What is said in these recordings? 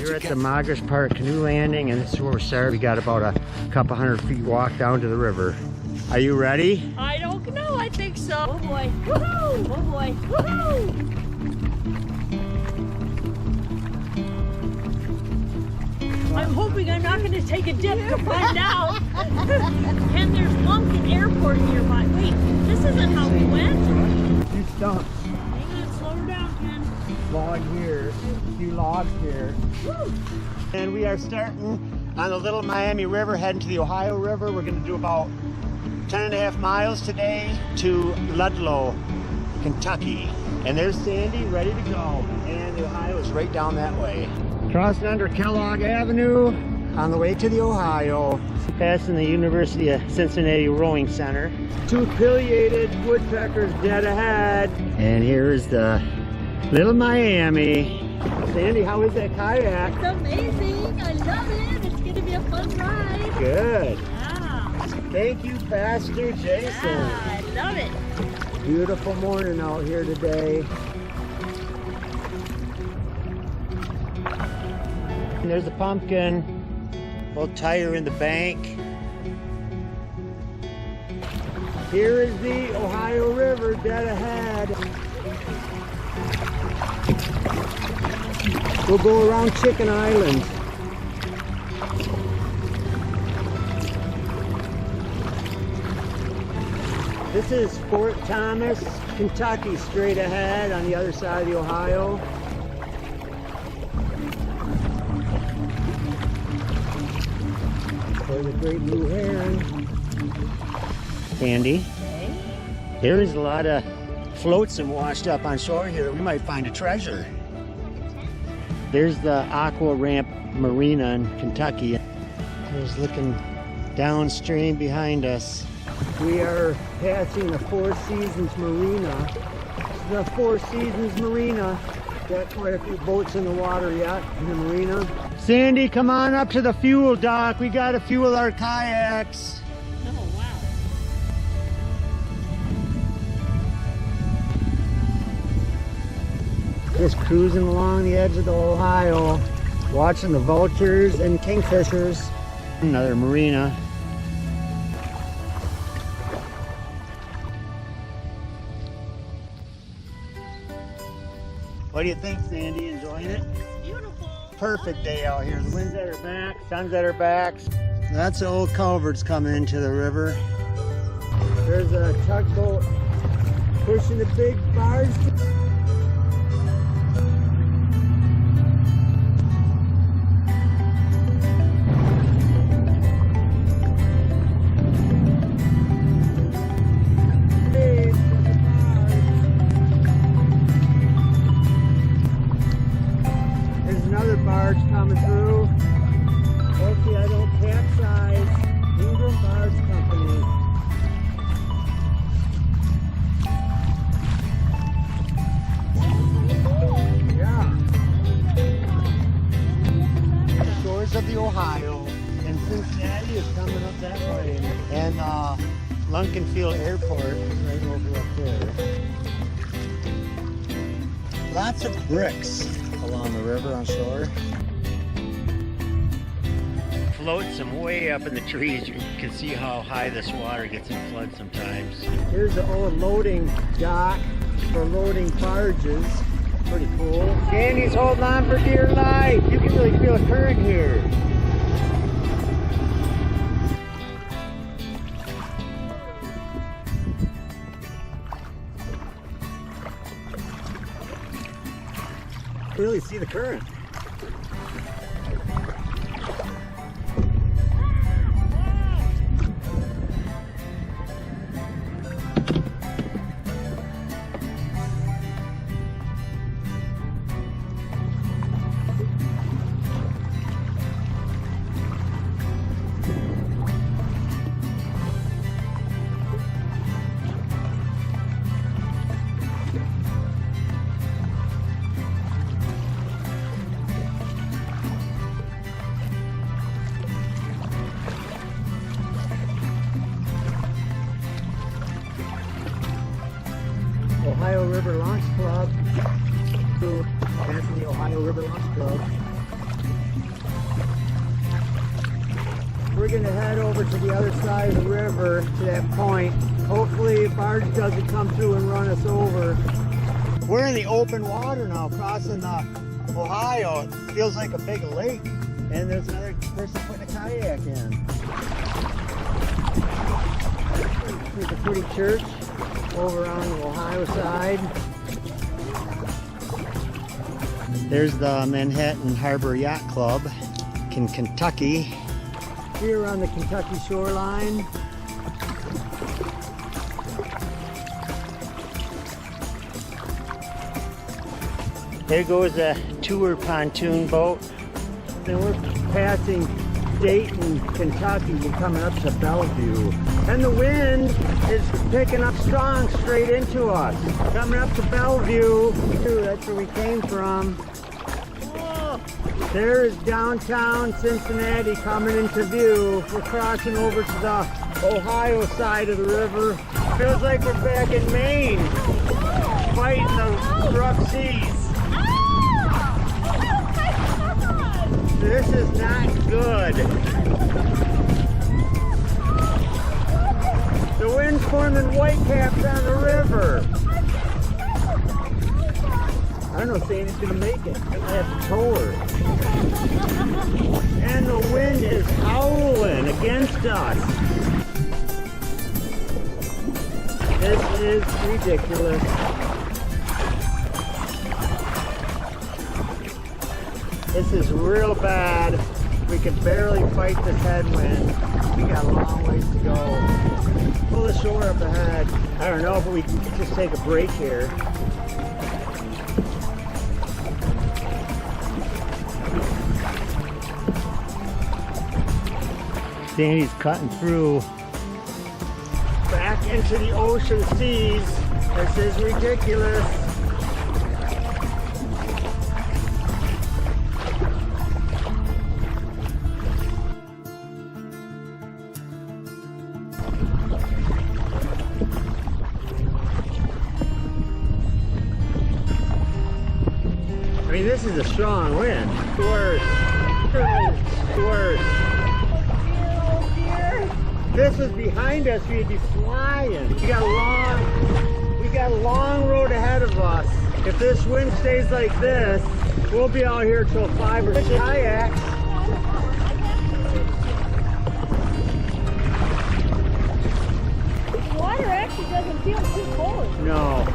We're at the Moggish Park canoe landing, and this is where we started. We got about a couple 100 feet walk down to the river. Are you ready? I don't know, I think so. Oh boy, woohoo! Oh boy, woohoo! I'm hoping I'm not going to take a dip to find out. And there's Lunkin Airport nearby. Wait, this isn't how we went? Few stumps. Hang on, slow her down, Ken. Log here, a few logs here. Woo. And we are starting on the Little Miami River, heading to the Ohio River. We're going to do about 10.5 miles today to Ludlow, Kentucky. And there's Sandy ready to go. And the Ohio is right down that way. Crossing under Kellogg Avenue on the way to the Ohio. Passing the University of Cincinnati Rowing Center. Two pileated woodpeckers dead ahead. And here's the Little Miami. Sandy, how is that kayak? It's amazing. I love it. It's going to be a fun ride. Good. Yeah. Thank you, Pastor Jason. Yeah, I love it. Beautiful morning out here today. And there's a pumpkin, little tire in the bank. Here is the Ohio River dead ahead. We'll go around Chicken Island. This is Fort Thomas, Kentucky, straight ahead on the other side of the Ohio. There's a great blue heron. Andy, there is a lot of flotsam washed up on shore here. We might find a treasure. There's the Aqua Ramp Marina in Kentucky. There's looking downstream behind us. We are passing the Four Seasons Marina. The Four Seasons Marina. Got quite a few boats in the water yet in the marina. Sandy, come on up to the fuel dock. We got to fuel our kayaks. Oh, wow. Just cruising along the edge of the Ohio, watching the vultures and kingfishers. Another marina. What do you think, Sandy? Enjoying it? It's beautiful. Perfect day out here. The wind's at our back, sun's at our backs. That's the old culverts coming into the river. There's a tugboat pushing the big barge. Barge coming through. Hopefully I don't capsize. Ingram Barge Company. Yeah. The shores of the Ohio. And Cincinnati is coming up that way. And Lunkenfield Airport is right over up there. Lots of bricks along the river on shore. Flotsam way up in the trees. You can see how high this water gets in flood sometimes. Here's the old loading dock for loading barges. Pretty cool. Sandy's holding on for dear life. You can really feel a current here. Really see the current. Ohio River Launch Club. That's the Ohio River Launch Club. gonna head over to the other side of the river to that point. Hopefully a barge doesn't come through and run us over. We're in the open water now, crossing the Ohio. It feels like a big lake. And there's another person putting a kayak in. There's a pretty church over on the Ohio side. There's the Manhattan Harbor Yacht Club in Kentucky. Here on the Kentucky shoreline. There goes a tour pontoon boat. And we're passing Dayton, Kentucky, and coming up to Bellevue. And the wind is picking up strong straight into us. Coming up to Bellevue, that's where we came from. There is downtown Cincinnati coming into view. We're crossing over to the Ohio side of the river. Feels like we're back in Maine, fighting the rough seas. This is not good. The wind's forming whitecaps on the river. I don't know, Sandy's gonna make it. I'm gonna have to tow her. And the wind is howling against us. This is ridiculous. This is real bad. We can barely fight this headwind. We got a long ways to go. Pull the shore up ahead. I don't know if we can just take a break here. Sandy's cutting through back into the ocean seas. This is ridiculous. I mean, this is a strong wind. Worse. Worse. This was behind us, we'd be flying. We got a long road ahead of us. If this wind stays like this, we'll be out here till 5 or 6 kayaks. The water actually doesn't feel too cold. No.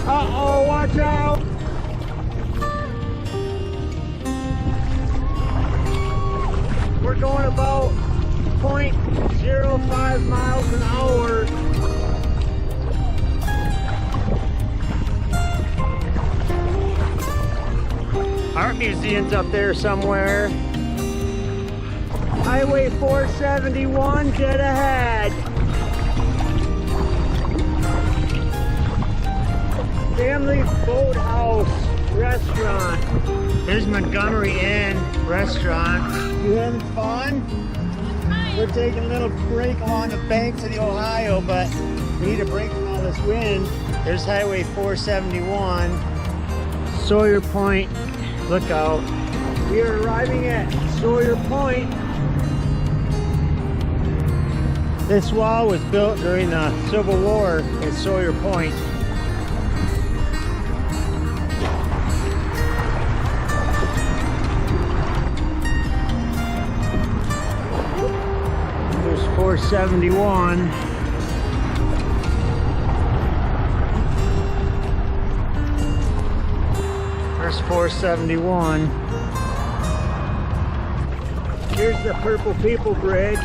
Uh-oh, watch out! We're going about 0.05 miles an hour. Art Museum's up there somewhere. Highway 471, dead ahead. Family Boathouse Restaurant. Here's Montgomery Inn Restaurant. You having fun? Hi. We're taking a little break along the banks of the Ohio, but we need a break from all this wind. There's Highway 471. Sawyer Point, look out. We are arriving at Sawyer Point. This wall was built during the Civil War at Sawyer Point. There's 471. There's 471. Here's the Purple People Bridge.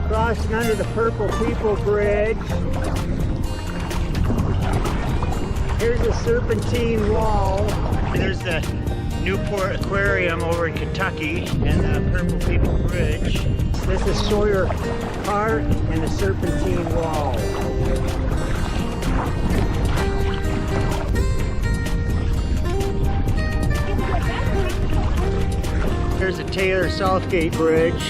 Crossing under the Purple People Bridge. Here's the Serpentine Wall. And there's the Newport Aquarium over in Kentucky and the Purple People Bridge. This is Sawyer Park and the Serpentine Wall. There's a Taylor Southgate Bridge.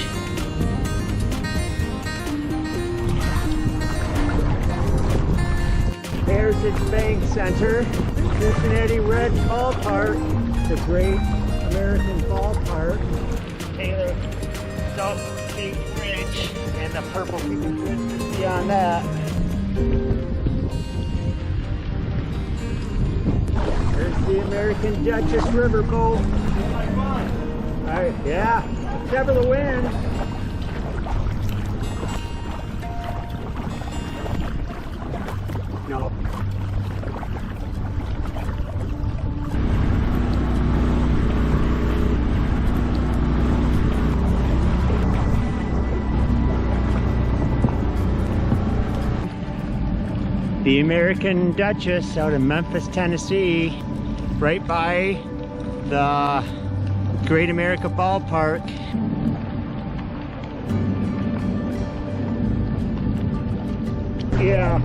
Heritage Bank Center, Cincinnati Reds Ballpark, the Great American Ballpark, Taylor Southgate Bridge, and the purple picket fence just beyond that. There's the American Duchess Riverboat. Alright, yeah, except for the wind. No. The American Duchess out of Memphis, Tennessee, right by the Great America Ballpark. Yeah,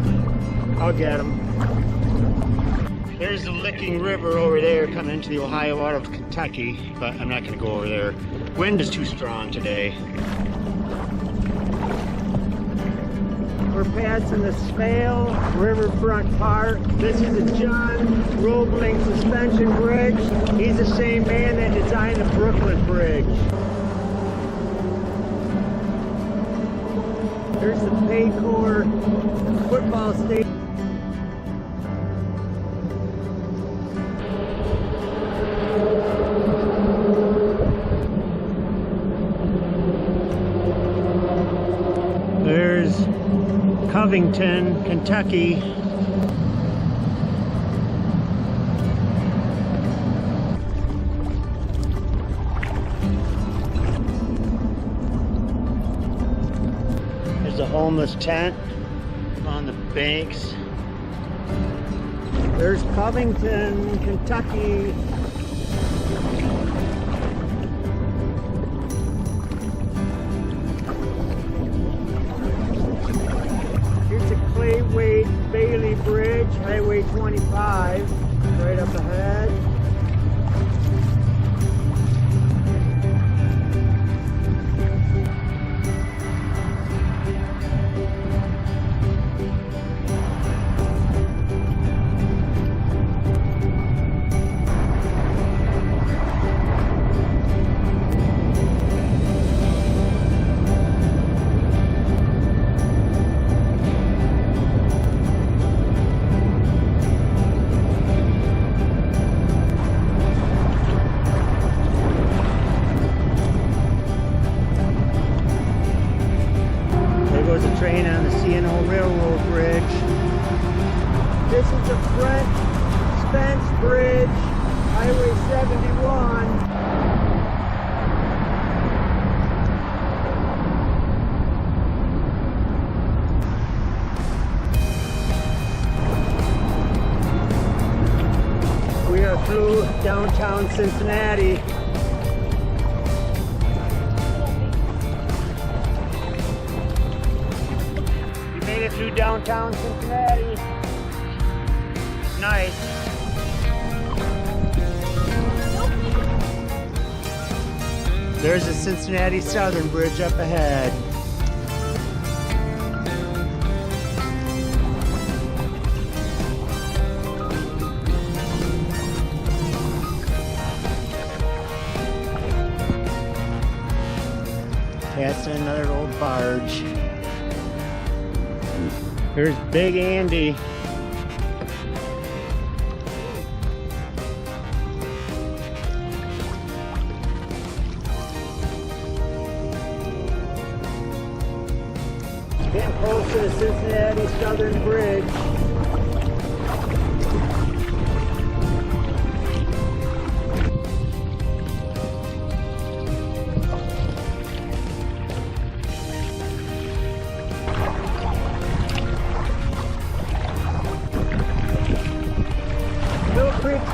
I'll get them. There's the Licking River over there coming into the Ohio out of Kentucky, but I'm not going to go over there. Wind is too strong today. We're passing the Spale Riverfront Park. This is the John Roebling Suspension Bridge. He's the same man that designed the Brooklyn Bridge. There's the Paycor football stadium. There's Covington, Kentucky. There's a homeless tent on the banks. There's Covington, Kentucky. Wade Bailey Bridge, Highway 25, right up ahead. Train on the C&O Railroad Bridge. This is the Brent Spence Bridge, Highway 71. We are through downtown Cincinnati. Through downtown Cincinnati. Nice. There's the Cincinnati Southern Bridge up ahead. Passing another old barge. There's Big Andy. Getting close to the Cincinnati Southern Bridge.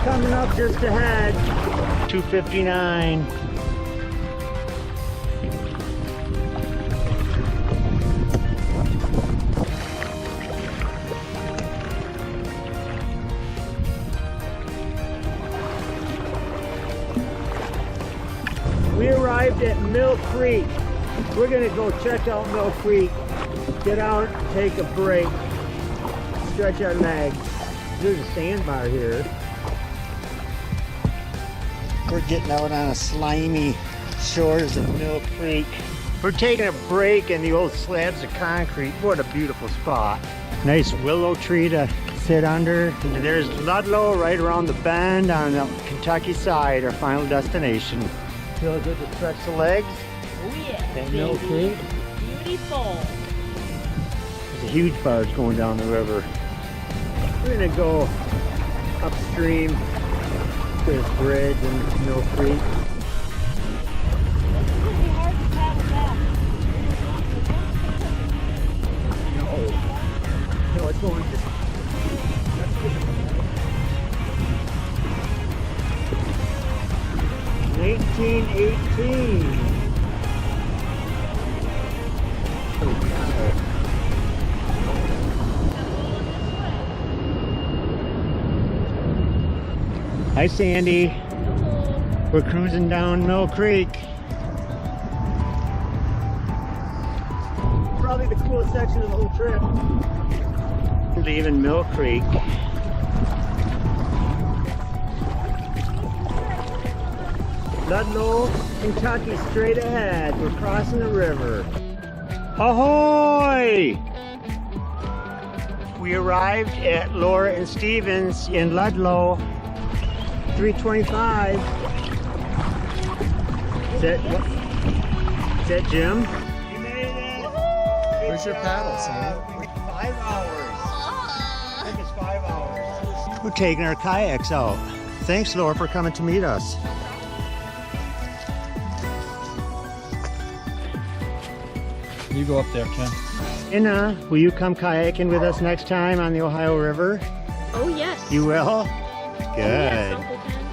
Coming up just ahead, 259. We arrived at Mill Creek. We're gonna go check out Mill Creek, get out, take a break, stretch our legs. There's a sandbar here. We're getting out on a slimy shores of Mill Creek. We're taking a break in the old slabs of concrete. What a beautiful spot. Nice willow tree to sit under. And there's Ludlow right around the bend on the Kentucky side, our final destination. Feel good to stretch the legs. Oh yeah. At Mill Creek. Beautiful. There's a huge barge going down the river. We're gonna go upstream to this bridge in Mill Creek. It's gonna be hard to paddle back. No, it's going to. 1918. Hi, Sandy. We're cruising down Mill Creek. Probably the coolest section of the whole trip. Leaving Mill Creek. Ludlow, Kentucky, straight ahead. We're crossing the river. Ahoy! We arrived at Laura and Stevens in Ludlow. 3:25. Is that Jim? You made it! Where's your paddle, Sam? 5 hours. I think it's 5 hours. We're taking our kayaks out. Thanks, Laura, for coming to meet us. You go up there, Ken. Anna, will you come kayaking with us next time on the Ohio River? Oh yes. You will? Good. Yes, Uncle Ken.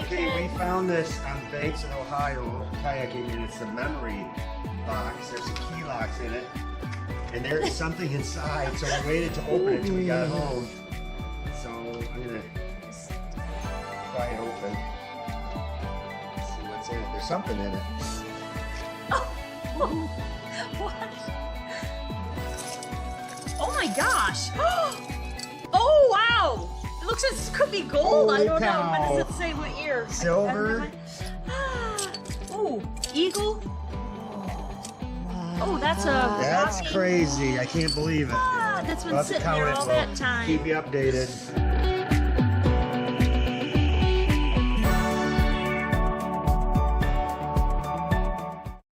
Okay, we found this on the banks of Ohio kayaking, and it's a memory box. There's some key locks in it, and there's something inside, so we waited to open it till we got home. So I'm gonna pry it open. Let's see what's in it. There's something in it. What? Oh my gosh! Oh wow! It looks like this could be gold. Holy I don't cow. know. What does it say? What year? Silver. Oh, eagle. Oh, that's a. That's rocky- crazy. I can't believe it. Ah, that's been We'll have to sitting count there it. all We'll that time. keep you updated.